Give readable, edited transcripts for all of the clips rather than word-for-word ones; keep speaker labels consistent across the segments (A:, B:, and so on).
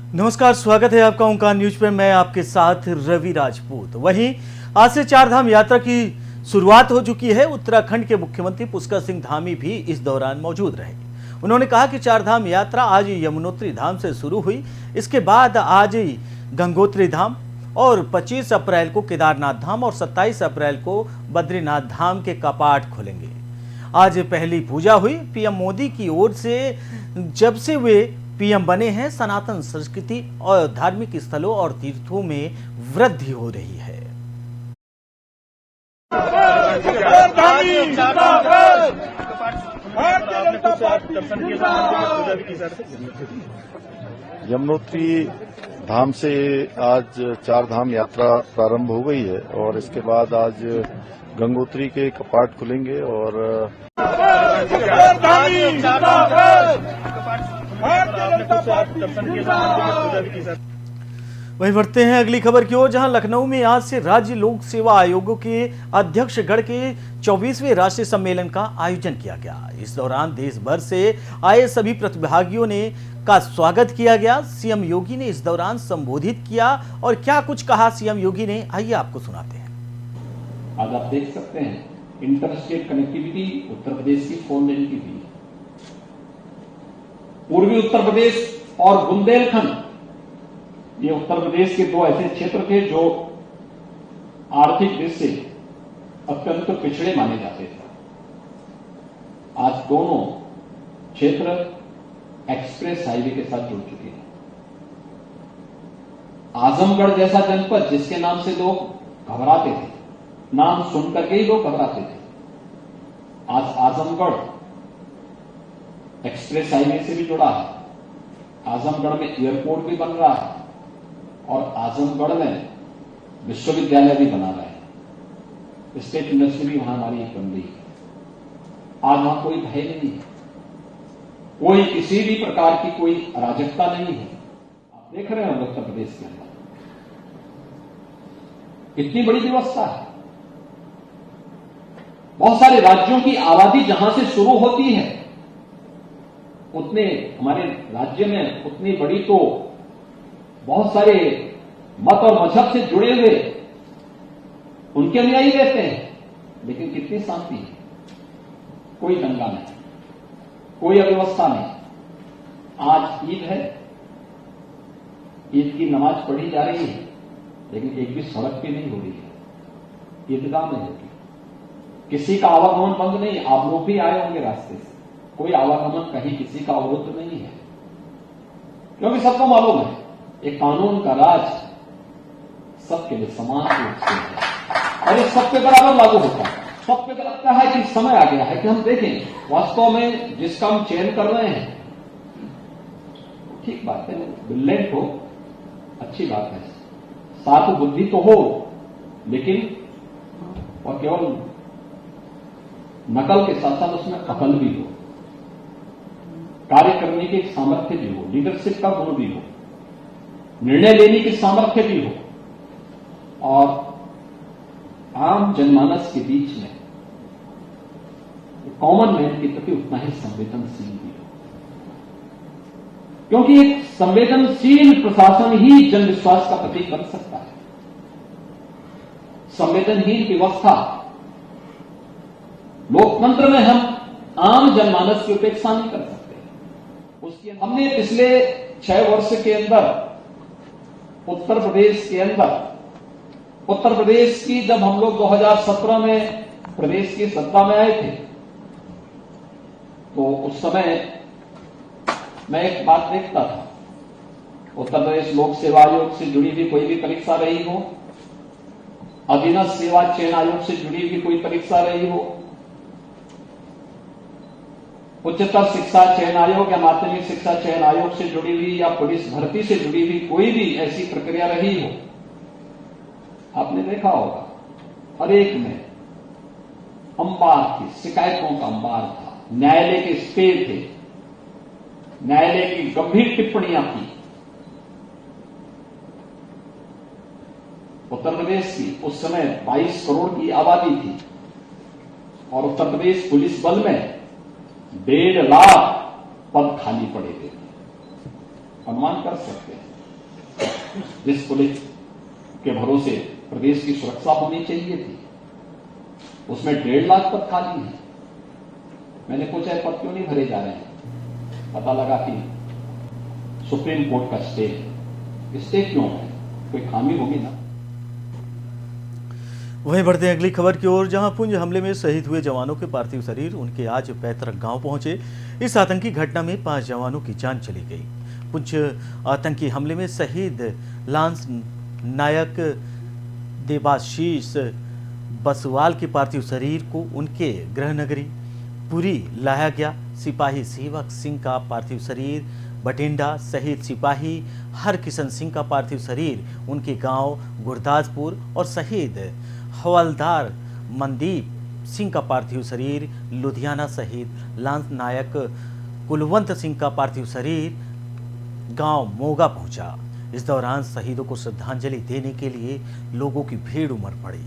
A: नमस्कार, स्वागत है आपका ओंकार न्यूज पर। मैं आपके साथ रवि राजपूत। वहीं आज से चारधाम यात्रा की शुरुआत हो चुकी है। उत्तराखंड के मुख्यमंत्री पुष्कर सिंह धामी भी इस दौरान मौजूद रहे। उन्होंने कहा कि चारधाम यात्रा आज यमुनोत्री धाम से शुरू हुई, इसके बाद आज गंगोत्री धाम और 25 अप्रैल को केदारनाथ धाम और 27 अप्रैल को बद्रीनाथ धाम के कपाट खुलेंगे। आज पहली पूजा हुई। पीएम मोदी की ओर से जब से वे पीएम बने हैं, सनातन संस्कृति और धार्मिक स्थलों और तीर्थों में वृद्धि हो रही है।
B: यमुनोत्री धाम से आज चारधाम यात्रा प्रारंभ हो गई है और इसके बाद आज गंगोत्री के कपाट खुलेंगे और
A: वहीं बढ़ते हैं अगली खबर की ओर, जहां लखनऊ में आज से राज्य लोक सेवा आयोगों के अध्यक्ष गण के 24वें राष्ट्रीय सम्मेलन का आयोजन किया गया। इस दौरान देश भर से आए सभी प्रतिभागियों ने का स्वागत किया गया। सीएम योगी ने इस दौरान संबोधित किया और क्या कुछ कहा सीएम योगी ने, आइए आपको सुनाते हैं।
C: आज आप देख सकते हैं inter state connectivity Uttar Pradesh की 4 लेन की थी। पूर्वी उत्तर प्रदेश और बुंदेलखंड, ये उत्तर प्रदेश के 2 ऐसे क्षेत्र थे जो आर्थिक दृष्टि से अत्यंत पिछड़े माने जाते थे। आज दोनों क्षेत्र एक्सप्रेस हाईवे के साथ जुड़ चुके हैं। आजमगढ़ जैसा जनपद जिसके नाम से लोग घबराते थे, नाम सुनकर के ही लोग घबराते थे, आज आजमगढ़ एक्सप्रेस हाईवे से भी जुड़ा है। आजमगढ़ में एयरपोर्ट भी बन रहा है और आजमगढ़ में विश्वविद्यालय भी बना रहे हैं। स्टेट यूनिवर्सिटी भी वहां हमारी एक बन रही है। आज वहां कोई भय नहीं है, कोई किसी भी प्रकार की कोई अराजकता नहीं है। आप देख रहे हैं उत्तर प्रदेश के अंदर इतनी बड़ी व्यवस्था है। बहुत सारे राज्यों की आबादी जहां से शुरू होती है, उतने हमारे राज्य में उतनी बड़ी तो बहुत सारे मत और मजहब से जुड़े हुए उनके अनुयायी रहते हैं, लेकिन कितनी शांति है, कोई दंगा नहीं, कोई अव्यवस्था नहीं। आज ईद है, ईद की नमाज पढ़ी जा रही है, लेकिन एक भी सड़क पे नहीं हो रही है, ईदगाह में होगी। किसी का आवागमन बंद नहीं। आप लोग भी आए होंगे रास्ते से, कोई आवागमन कहीं किसी का अवरुद्ध नहीं है, क्योंकि सबको मालूम है एक कानून का राज सबके लिए समान रूप से है और ये सबके बराबर लागू होता है। सबके लगता है कि समय आ गया है कि हम देखें वास्तव में जिसका हम चयन कर रहे हैं, ठीक बात है, ब्रिलियंट हो, अच्छी बात है, साथ बुद्धि तो हो, लेकिन और केवल नकल के साथ साथ उसमें अकल भी हो, कार्य करने की सामर्थ्य भी हो, लीडरशिप का गुण भी हो, निर्णय लेने की सामर्थ्य भी हो और आम जनमानस के बीच में कॉमन मैन के प्रति उतना ही संवेदनशील भी हो, क्योंकि एक संवेदनशील प्रशासन ही जन विश्वास का प्रतीक बन सकता है। संवेदनहीन व्यवस्था, लोकतंत्र में हम आम जनमानस की उपेक्षा नहीं कर सकते। उसकी हमने पिछले 6 वर्ष के अंदर उत्तर प्रदेश के अंदर, उत्तर प्रदेश की जब हम लोग 2017 में प्रदेश की सत्ता में आए थे, तो उस समय मैं एक बात देखता था, उत्तर प्रदेश लोक सेवा आयोग से जुड़ी हुई कोई भी परीक्षा रही हो, अधीनस्थ सेवा चयन आयोग से जुड़ी हुई कोई परीक्षा रही हो, उच्चतर शिक्षा चयन आयोग या माध्यमिक शिक्षा चयन आयोग से जुड़ी हुई या पुलिस भर्ती से जुड़ी हुई कोई भी ऐसी प्रक्रिया रही हो, आपने देखा होगा हर एक में अंबार थी, शिकायतों का अंबार था, न्यायालय के स्टे थे, न्यायालय की गंभीर टिप्पणियां थी। उत्तर प्रदेश की उस समय 22 करोड़ की आबादी थी और उत्तर प्रदेश पुलिस बल में 1.5 लाख पद खाली पड़े थे। अनुमान कर सकते हैं जिस पुलिस के भरोसे प्रदेश की सुरक्षा होनी चाहिए थी, उसमें 1.5 लाख पद खाली हैं। मैंने पूछा है पद क्यों नहीं भरे जा रहे हैं? पता लगा कि सुप्रीम कोर्ट का स्टे क्यों है, कोई खामी होगी ना।
A: वहीं बढ़ते हैं अगली खबर की ओर, जहां पुंछ हमले में शहीद हुए जवानों के पार्थिव शरीर उनके आज पैतृक गांव पहुंचे। इस आतंकी घटना में 5 जवानों की जान चली गई। पुंछ आतंकी हमले में शहीद लांस नायक देवाशीष बसवाल के पार्थिव शरीर को उनके गृह नगरी पुरी लाया गया। सिपाही सेवक सिंह का पार्थिव शरीर बठिंडा, शहीद सिपाही हरकिशन सिंह का पार्थिव शरीर उनके गांव गुरदासपुर और शहीद हवलदार मनदीप सिंह का पार्थिव शरीर लुधियाना, शहीद लांस नायक कुलवंत सिंह का पार्थिव शरीर गांव मोगा पहुंचा। इस दौरान शहीदों को श्रद्धांजलि देने के लिए लोगों की भीड़ उमड़ पड़ी।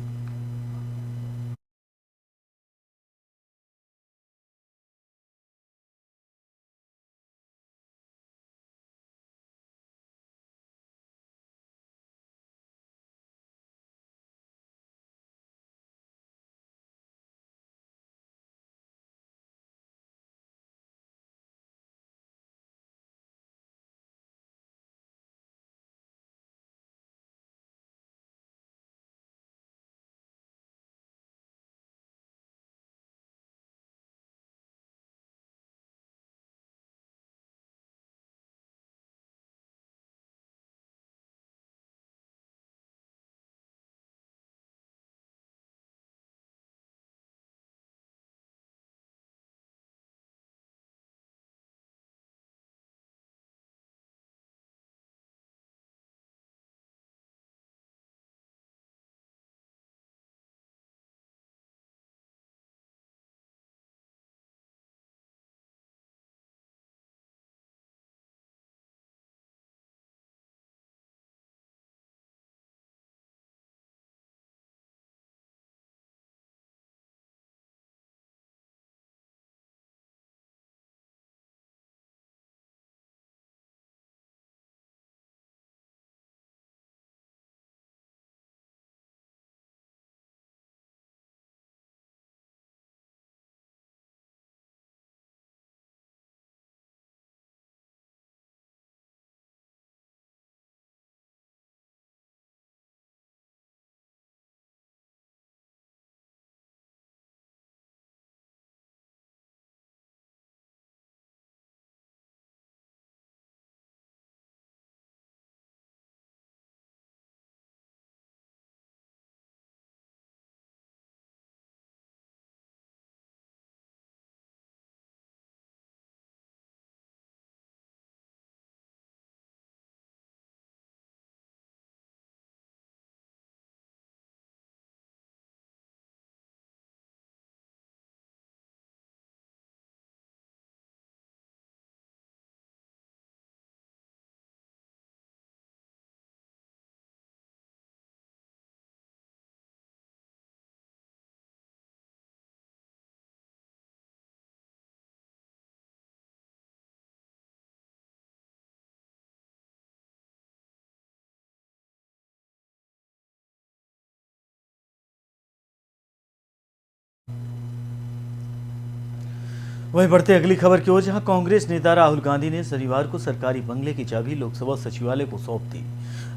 A: वहीं बढ़ते अगली खबर की ओर, जहां कांग्रेस नेता राहुल गांधी ने शनिवार को सरकारी बंगले की चाबी लोकसभा सचिवालय को सौंप दी।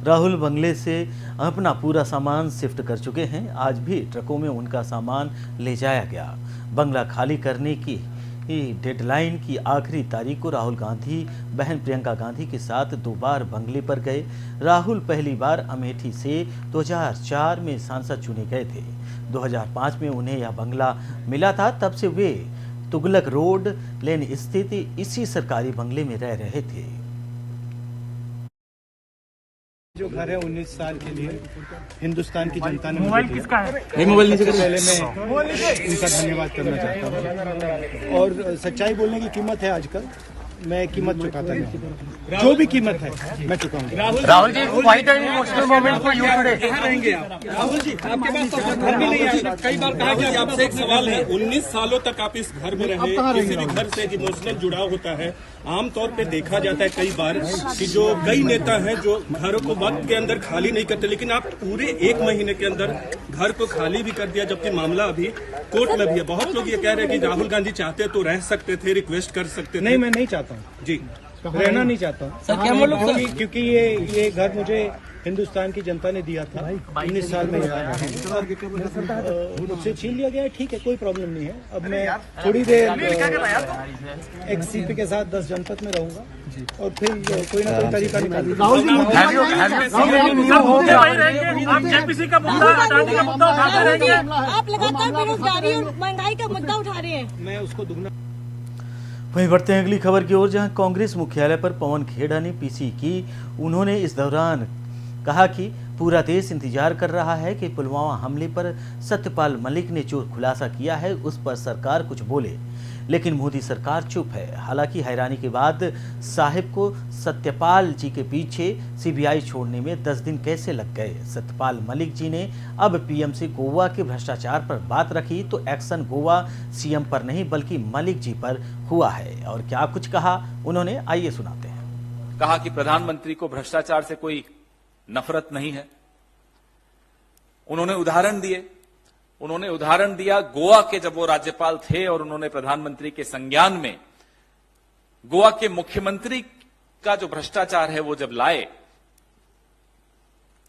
A: राहुल बंगले से अपना पूरा सामान शिफ्ट कर चुके हैं। आज भी ट्रकों में उनका सामान ले जाया गया। बंगला खाली करने की डेडलाइन की आखिरी तारीख को राहुल गांधी बहन प्रियंका गांधी के साथ 2 बार बंगले पर गए। राहुल पहली बार अमेठी से 2004 में सांसद चुने गए थे। 2005 में उन्हें यह बंगला मिला था। तब से वे तुगलक रोड लेन स्थित इसी सरकारी बंगले में रह रहे थे।
D: जो घर है 19 साल के लिए हिंदुस्तान की जनता ने
E: मोबाइल किसका है?
D: पहले मैं उनका धन्यवाद करना चाहता हूँ। और सच्चाई बोलने की कीमत है आजकल। मैं कीमत चुकाता नहीं हूं। जो भी कीमत है मैं चुकाऊंगा।
E: Rahul ji, quite an emotional moment for you today.
F: कहाँ रहेंगे आप? राहुल जी, आपके पास तो घर भी नहीं आएगा। कई बार कहा कि आपसे एक सवाल है, 19 सालों तक आप इस घर में रहे, किसी भी घर से इमोशनल जुड़ाव होता है। आमतौर पे देखा जाता है कई बार कि जो कई नेता हैं जो घरों को वक्त के अंदर खाली नहीं करते, लेकिन आप पूरे 1 महीने के अंदर घर को खाली भी कर दिया, जबकि मामला अभी कोर्ट में भी है। बहुत लोग ये कह रहे हैं कि राहुल गांधी चाहते तो रह सकते थे, रिक्वेस्ट कर सकते थे।
D: नहीं, मैं नहीं चाहता हूँ जी, रहना नहीं चाहता हूँ, क्योंकि ये घर मुझे हिंदुस्तान की जनता ने दिया था। 19 साल में मुझसे छीन लिया गया है, ठीक है, कोई प्रॉब्लम नहीं है। अब मैं थोड़ी देर एक सीपी के साथ 10 जनपद में रहूंगा और फिर कोई ना कोई तरीका निकालूंगा।
E: आप जेपीसी का मुद्दा, अडानी का मुद्दा उठाते रहेंगे।
G: आप लगातार बेरोजगारी और महंगाई का मुद्दा उठा रहे हैं।
D: मैं उसको दुगना।
A: वहीं बढ़ते हैं अगली खबर की ओर, जहां कांग्रेस मुख्यालय पर पवन खेड़ा ने पीसी की। उन्होंने इस दौरान कहा कि पूरा देश इंतजार कर रहा है कि पुलवामा हमले पर सत्यपाल मलिक ने जो खुलासा किया है उस पर सरकार कुछ बोले, लेकिन मोदी सरकार चुप है। हालांकि हैरानी के बाद साहिब को सत्यपाल जी के पीछे सीबीआई छोड़ने में 10 दिन कैसे लग गए। सत्यपाल मलिक जी ने अब पीएम से गोवा के भ्रष्टाचार पर बात रखी तो एक्शन गोवा सीएम पर नहीं बल्कि मलिक जी पर हुआ है। और क्या कुछ कहा उन्होंने, आइए सुनाते हैं।
H: कहा कि प्रधानमंत्री को भ्रष्टाचार से कोई नफरत नहीं है। उन्होंने उदाहरण दिया गोवा के, जब वो राज्यपाल थे और उन्होंने प्रधानमंत्री के संज्ञान में गोवा के मुख्यमंत्री का जो भ्रष्टाचार है वो जब लाए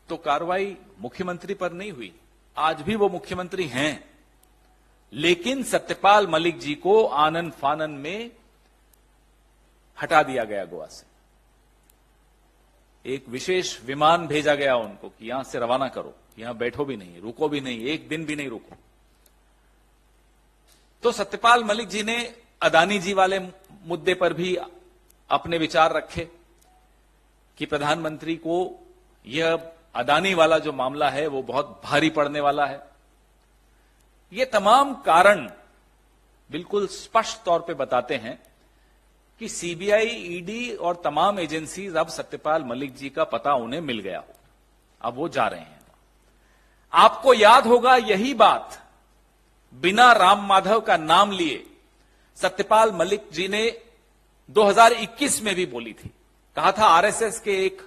H: तो कार्रवाई मुख्यमंत्री पर नहीं हुई। आज भी वो मुख्यमंत्री हैं, लेकिन सत्यपाल मलिक जी को आनन फानन में हटा दिया गया गोवा से। एक विशेष विमान भेजा गया उनको कि यहां से रवाना करो, यहां बैठो भी नहीं, रुको भी नहीं, एक दिन भी नहीं रुको। तो सत्यपाल मलिक जी ने अदानी जी वाले मुद्दे पर भी अपने विचार रखे कि प्रधानमंत्री को यह अदानी वाला जो मामला है वो बहुत भारी पड़ने वाला है। ये तमाम कारण बिल्कुल स्पष्ट तौर पे बताते हैं कि सीबीआई, ईडी और तमाम एजेंसीज अब सत्यपाल मलिक जी का पता उन्हें मिल गया हो, अब वो जा रहे हैं। आपको याद होगा यही बात बिना राम माधव का नाम लिए सत्यपाल मलिक जी ने 2021 में भी बोली थी। कहा था आरएसएस के एक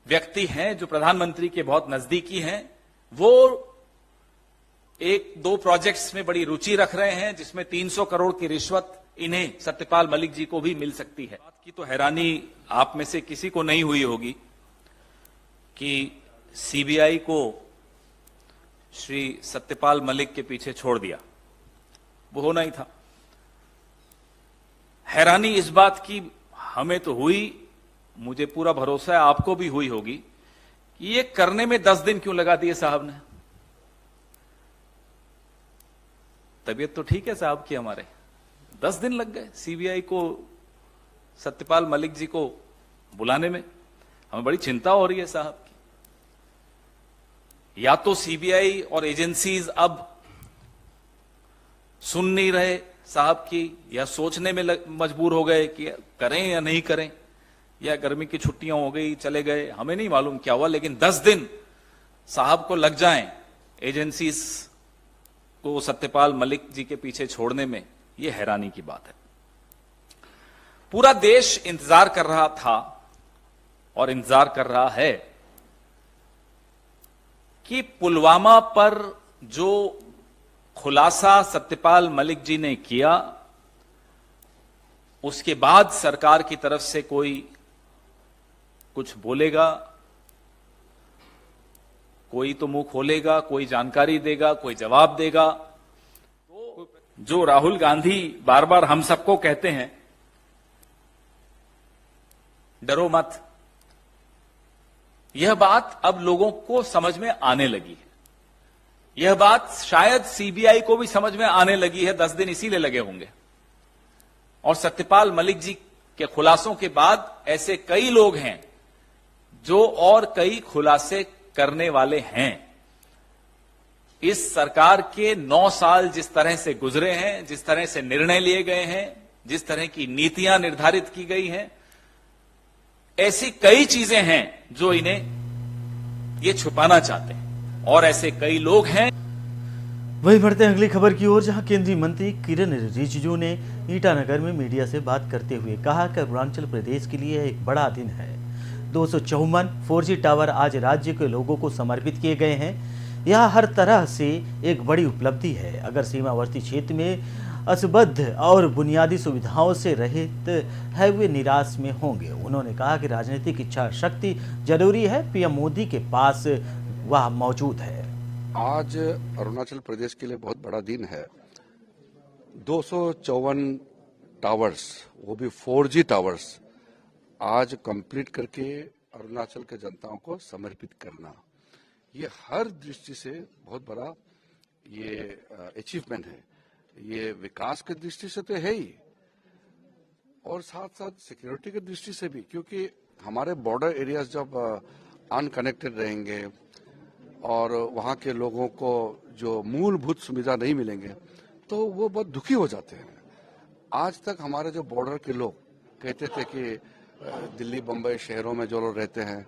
H: व्यक्ति हैं जो प्रधानमंत्री के बहुत नजदीकी हैं, वो 1-2 प्रोजेक्ट्स में बड़ी रुचि रख रहे हैं जिसमें 300 करोड़ की रिश्वत इन्हें सत्यपाल मलिक जी को भी मिल सकती है। बात की तो हैरानी आप में से किसी को नहीं हुई होगी कि सीबीआई को श्री सत्यपाल मलिक के पीछे छोड़ दिया, वो होना ही था। हैरानी इस बात की हमें तो हुई, मुझे पूरा भरोसा है आपको भी हुई होगी कि ये करने में 10 दिन क्यों लगा दिए साहब ने। तबीयत तो ठीक है साहब की, हमारे 10 दिन लग गए सीबीआई को सत्यपाल मलिक जी को बुलाने में। हमें बड़ी चिंता हो रही है साहब की। या तो सीबीआई और एजेंसीज अब सुन नहीं रहे साहब की, या सोचने में मजबूर हो गए कि करें या नहीं करें, या गर्मी की छुट्टियां हो गई चले गए, हमें नहीं मालूम क्या हुआ, लेकिन 10 दिन साहब को लग जाएं एजेंसीज को सत्यपाल मलिक जी के पीछे छोड़ने में, यह हैरानी की बात है। पूरा देश इंतजार कर रहा था और इंतजार कर रहा है कि पुलवामा पर जो खुलासा सत्यपाल मलिक जी ने किया उसके बाद सरकार की तरफ से कोई कुछ बोलेगा, कोई तो मुंह खोलेगा, कोई जानकारी देगा, कोई जवाब देगा। तो जो राहुल गांधी बार बार हम सबको कहते हैं डरो मत, यह बात अब लोगों को समझ में आने लगी है। यह बात शायद सीबीआई को भी समझ में आने लगी है, 10 दिन इसीलिए लगे होंगे। और सत्यपाल मलिक जी के खुलासों के बाद ऐसे कई लोग हैं जो और कई खुलासे करने वाले हैं। इस सरकार के 9 साल जिस तरह से गुजरे हैं, जिस तरह से निर्णय लिए गए हैं, जिस तरह की नीतियां निर्धारित की गई हैं, ऐसी कई चीजें हैं जो इन्हें ये छुपाना चाहते हैं और ऐसे कई लोग हैं।
A: वही बढ़ते हैं अगली खबर की ओर, जहां केंद्रीय मंत्री किरण रिजिजू ने ईटानगर में मीडिया से बात करते हुए कहा कि अरुणाचल प्रदेश के लिए एक बड़ा दिन है। 254 4G टावर आज राज्य के लोगों को समर्पित किए गए हैं। यह हर तरह से एक बड़ी उपलब्धि है। अगर सीमावर्ती क्षेत्र में असंबद्ध और बुनियादी सुविधाओं से रहित है, वे निराश में होंगे। उन्होंने कहा कि राजनीतिक इच्छा शक्ति जरूरी है, पीएम मोदी के पास वह मौजूद है।
I: आज अरुणाचल प्रदेश के लिए बहुत बड़ा दिन है। 254 टावर्स, वो भी 4G टावर्स आज कंप्लीट करके अरुणाचल के जनताओं को समर्पित करना, ये हर दृष्टि से बहुत बड़ा ये अचीवमेंट है। ये विकास की दृष्टि से तो है ही, और साथ साथ सिक्योरिटी की दृष्टि से भी, क्योंकि हमारे बॉर्डर एरियाज जब अनकनेक्टेड रहेंगे और वहां के लोगों को जो मूलभूत सुविधा नहीं मिलेंगे तो वो बहुत दुखी हो जाते हैं। आज तक हमारे जो बॉर्डर के लोग कहते थे कि दिल्ली बम्बई शहरों में जो लोग रहते हैं,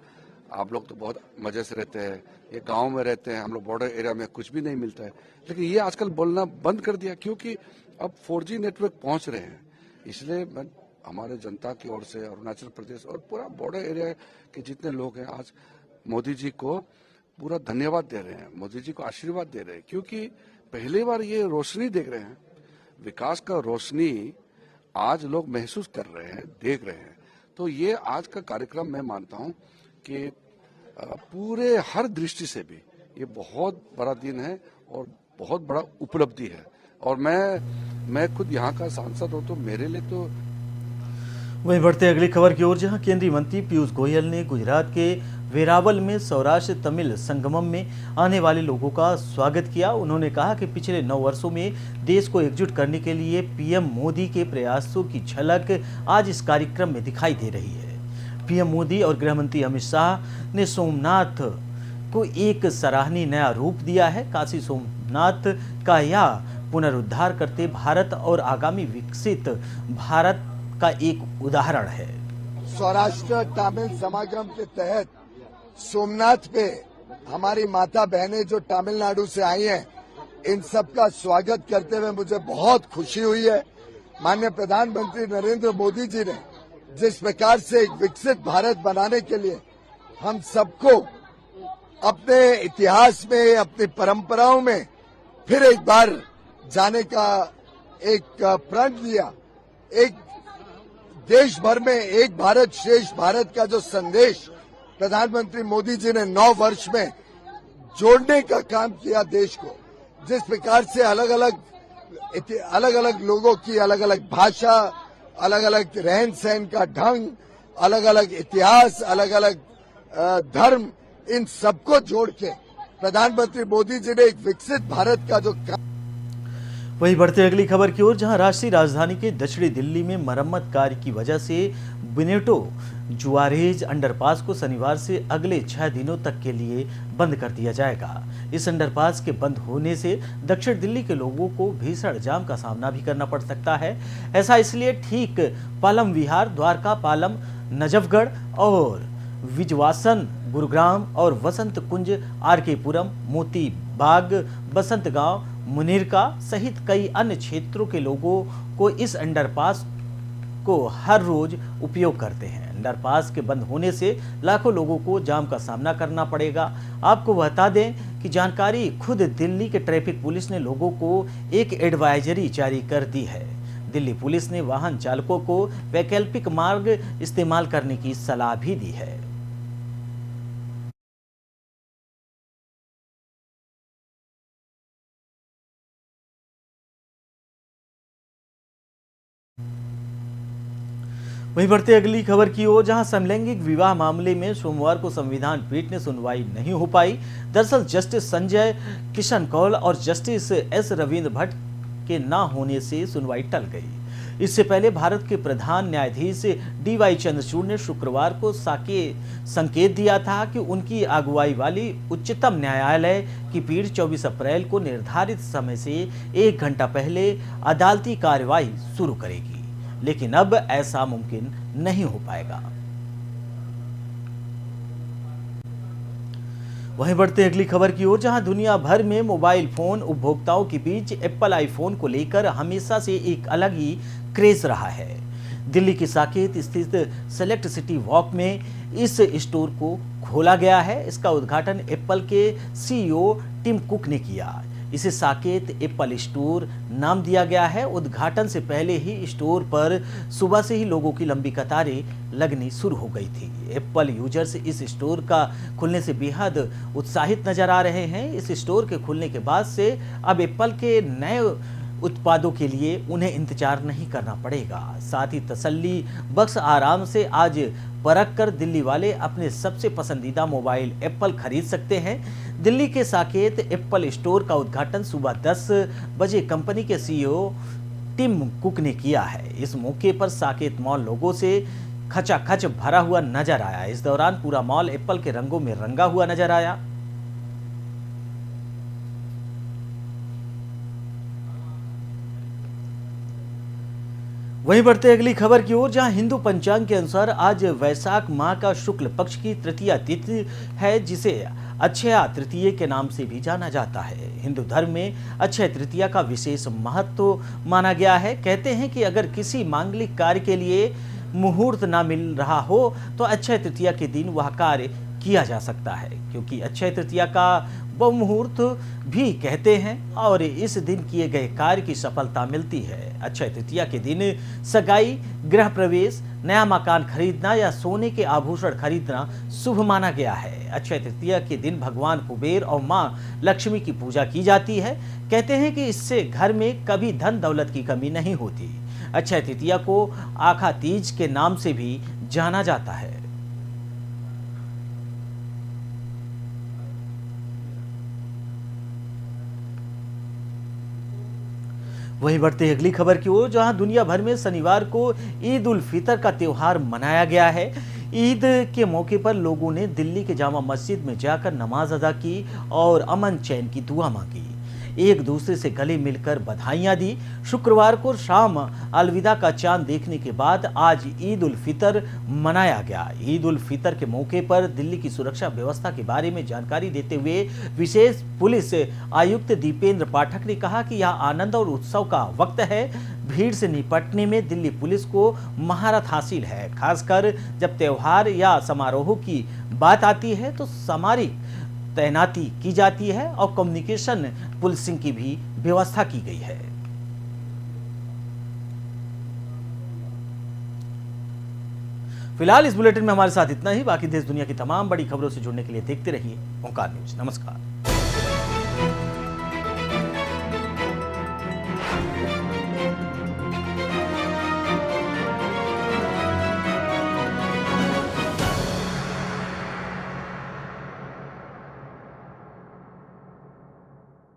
I: आप लोग तो बहुत मजे से रहते हैं, ये गांव में रहते हैं, हम लोग बॉर्डर एरिया में कुछ भी नहीं मिलता है। लेकिन ये आजकल बोलना बंद कर दिया, क्योंकि अब 4G नेटवर्क पहुंच रहे हैं। इसलिए मैं हमारे जनता की ओर से अरुणाचल प्रदेश और पूरा बॉर्डर एरिया के जितने लोग हैं, आज मोदी जी को पूरा धन्यवाद दे रहे हैं, मोदी जी को आशीर्वाद दे रहे हैं, क्योंकि पहली बार ये रोशनी देख रहे हैं, विकास का रोशनी आज लोग महसूस कर रहे हैं, देख रहे हैं। तो ये आज का कार्यक्रम मैं मानता हूं कि पूरे हर दृष्टि से भी ये बहुत बड़ा दिन है और बहुत बड़ा उपलब्धि है। और मैं खुद यहाँ का सांसद हूँ, तो मेरे लिए तो।
A: वहीं बढ़ते अगली खबर की ओर, जहां केंद्रीय मंत्री पीयूष गोयल ने गुजरात के वेरावल में सौराष्ट्र तमिल संगमम में आने वाले लोगों का स्वागत किया। उन्होंने कहा कि पिछले 9 वर्षों में देश को एकजुट करने के लिए पीएम मोदी के प्रयासों की झलक आज इस कार्यक्रम में दिखाई दे रही है। पीएम मोदी और गृह मंत्री अमित शाह ने सोमनाथ को एक सराहनीय नया रूप दिया है। काशी सोमनाथ का यह पुनरुद्धार करते भारत और आगामी विकसित भारत का एक उदाहरण है।
J: सौराष्ट्र तमिल समागम के तहत सोमनाथ पे हमारी माता बहनें जो तमिलनाडु से आई हैं, इन सब का स्वागत करते हुए मुझे बहुत खुशी हुई है। माननीय प्रधानमंत्री नरेंद्र मोदी जी ने जिस प्रकार से एक विकसित भारत बनाने के लिए हम सबको अपने इतिहास में, अपनी परंपराओं में फिर एक बार जाने का एक प्रण लिया, एक देश भर में एक भारत श्रेष्ठ भारत का जो संदेश प्रधानमंत्री मोदी जी ने 9 वर्ष में जोड़ने का काम किया देश को, जिस प्रकार से अलग अलग लोगों की अलग अलग भाषा, अलग अलग रहन सहन का ढंग, अलग अलग इतिहास, अलग अलग धर्म, इन सबको जोड़ के प्रधानमंत्री मोदी जी ने एक विकसित भारत का जो।
A: वही बढ़ते अगली खबर की ओर, जहां राष्ट्रीय राजधानी के दक्षिणी दिल्ली में मरम्मत कार्य की वजह से बिनेटो जुआरेज अंडरपास को शनिवार से अगले 6 दिनों तक के लिए बंद कर दिया जाएगा। इस अंडरपास के बंद होने से दक्षिण दिल्ली के लोगों को भीषण जाम का सामना भी करना पड़ सकता है। ऐसा इसलिए ठीक पालम विहार, द्वारका पालम, नजफगढ़ और विजवासन, गुरुग्राम और वसंत कुंज, आरकेपुरम, मोती बाग, बसंत गांव, मुनीरका सहित कई अन्य क्षेत्रों के लोगों को इस अंडरपास को हर रोज उपयोग करते हैं। अंडरपास के बंद होने से लाखों लोगों को जाम का सामना करना पड़ेगा। आपको बता दें कि जानकारी खुद दिल्ली के ट्रैफिक पुलिस ने लोगों को एक एडवाइजरी जारी कर दी है। दिल्ली पुलिस ने वाहन चालकों को वैकल्पिक मार्ग इस्तेमाल करने की सलाह भी दी है। वहीं बढ़ते अगली खबर की ओर, जहां समलैंगिक विवाह मामले में सोमवार को संविधान पीठ ने सुनवाई नहीं हो पाई। दरअसल जस्टिस संजय किशन कौल और जस्टिस एस रविंद्र भट्ट के न होने से सुनवाई टल गई। इससे पहले भारत के प्रधान न्यायाधीश DY चंद्रचूड़ ने शुक्रवार को संकेत दिया था कि उनकी अगुवाई वाली उच्चतम न्यायालय की पीठ 24 अप्रैल को निर्धारित समय से 1 घंटा पहले अदालती कार्यवाही शुरू करेगी। लेकिन अब ऐसा मुमकिन नहीं हो पाएगा। वहीं बढ़ते अगली खबर की ओर, जहां दुनिया भर में मोबाइल फोन उपभोक्ताओं के बीच एप्पल आईफोन को लेकर हमेशा से एक अलग ही क्रेज रहा है। दिल्ली के साकेत स्थित सेलेक्ट सिटी वॉक में इस स्टोर को खोला गया है। इसका उद्घाटन एप्पल के सीईओ टिम कुक ने किया। इसे साकेत एप्पल स्टोर नाम दिया गया है। उद्घाटन से पहले ही स्टोर पर सुबह से ही लोगों की लंबी कतारें लगनी शुरू हो गई थी। एप्पल यूजर्स इस स्टोर का खुलने से बेहद उत्साहित नजर आ रहे हैं। इस स्टोर के खुलने के बाद से अब एप्पल के नए उत्पादों के लिए उन्हें इंतजार नहीं करना पड़ेगा। साथ ही तसल्ली बख्श आराम से आज परख कर दिल्ली वाले अपने सबसे पसंदीदा मोबाइल एप्पल खरीद सकते हैं। दिल्ली के साकेत एप्पल स्टोर का उद्घाटन सुबह 10 बजे कंपनी के सीईओ टिम कुक ने किया है। इस मौके पर साकेत मॉल लोगों से खचाखच भरा हुआ नजर आया। इस दौरान पूरा मॉल एप्पल के रंगों में रंगा हुआ नजर आया। वहीं बढ़ते अगली खबर की ओर, जहां हिंदू पंचांग के अनुसार आज वैशाख माह का शुक्ल पक्ष की तृतीया तिथि है, जिसे अक्षया तृतीया के नाम से भी जाना जाता है। हिंदू धर्म में अक्षय तृतीया का विशेष महत्व माना गया है। कहते हैं कि अगर किसी मांगलिक कार्य के लिए मुहूर्त ना मिल रहा हो तो अक्षय तृतीया के दिन वह कार्य किया जा सकता है, क्योंकि अक्षय तृतीया का मुहूर्त भी कहते हैं और इस दिन किए गए कार्य की सफलता मिलती है। अक्षय तृतीया के दिन सगाई, गृह प्रवेश, नया मकान खरीदना या सोने के आभूषण खरीदना शुभ माना गया है। अक्षय तृतीया के दिन भगवान कुबेर और मां लक्ष्मी की पूजा की जाती है। कहते हैं कि इससे घर में कभी धन दौलत की कमी नहीं होती। अक्षय तृतीया को आखा तीज के नाम से भी जाना जाता है। वहीं बढ़ते अगली खबर की ओर, जहां दुनिया भर में शनिवार को ईद उल फितर का त्योहार मनाया गया है। ईद के मौके पर लोगों ने दिल्ली के जामा मस्जिद में जाकर नमाज अदा की और अमन चैन की दुआ मांगी। एक दूसरे से गले मिलकर बधाइयां दी। शुक्रवार को शाम अलविदा का चांद देखने के बाद आज ईद उल फितर मनाया गया। ईद उल फितर के मौके पर दिल्ली की सुरक्षा व्यवस्था के बारे में जानकारी देते हुए विशेष पुलिस आयुक्त दीपेंद्र पाठक ने कहा कि यह आनंद और उत्सव का वक्त है। भीड़ से निपटने में दिल्ली पुलिस को महारत हासिल है। खासकर जब त्योहार या समारोह की बात आती है तो सामरिक तैनाती की जाती है और कम्युनिकेशन पुलिसिंग की भी व्यवस्था की गई है। फिलहाल इस बुलेटिन में हमारे साथ इतना ही। बाकी देश दुनिया की तमाम बड़ी खबरों से जुड़ने के लिए देखते रहिए ओंकार न्यूज। नमस्कार।